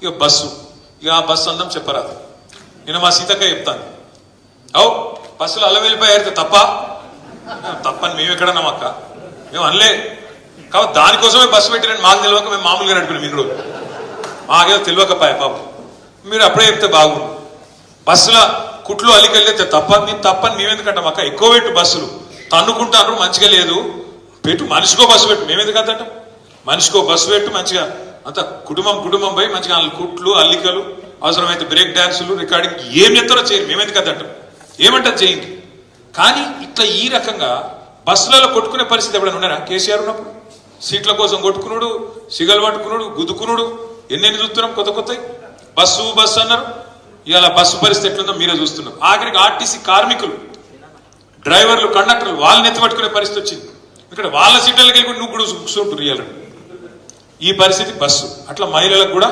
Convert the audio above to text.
ఇక బస్సు, ఇక ఆ బస్సు అందం చెప్పరాదు. నేను మా సీతక్క చెప్తాను, అవు బస్సులో అల్ల వెళ్ళిపోయారు తప్పని మేము ఎక్కడన్నాం అక్క, మేము అనలే. కాబట్టి దానికోసమే బస్సు పెట్టినట్టు మాకు తెలియక మేము మామూలుగా నడిపినాం. మీరు మాకేదో తెలియకపోయా పాపం, మీరు అప్పుడే చెప్తే బాగుండు. బస్సుల కుట్లు అల్లికెళ్ళితే తప్పని మేమెందుకంటాం అక్క. ఎక్కువ పెట్టు బస్సులు తన్నుకుంటాను, మంచిగా లేదు పెట్టు, మనిషికో బస్సు పెట్టు. మేమెందుకు అంతటం, మనిషికో బస్సు పెట్టు మంచిగా, అంత కుటుంబం పోయి మంచిగా కుట్లు అల్లికలు, అవసరమైతే బ్రేక్ డాన్సులు, రికార్డింగ్ ఏం చెప్తారో చేయరు. మేమెందుకు అంతటం, ఏమంటారు చేయండి. కానీ ఇట్లా ఈ రకంగా బస్సులలో కొట్టుకునే పరిస్థితి ఎప్పుడైనా ఉన్నారా? కేసీఆర్ ఉన్నప్పుడు సీట్ల కోసం కొట్టుకున్నాడు, సిగలు పట్టుకున్నాడు, గుద్దుకున్నాడు, ఎన్నెన్ని చూస్తున్నాం కొత్త బస్సు అన్నారు. ఇవాళ బస్సు పరిస్థితి ఎట్లుందో మీరే చూస్తున్నారు. ఆఖరికి ఆర్టీసీ కార్మికులు, డ్రైవర్లు, కండక్టర్లు వాళ్ళని ఎత్తిపట్టుకునే పరిస్థితి వచ్చింది. ఇక్కడ వాళ్ళ సీట్లకి వెళ్ళి నువ్వు కూడా కూర్చుంటున్నారు. ఈ పరిస్థితి బస్సు. అట్లా మహిళలకు కూడా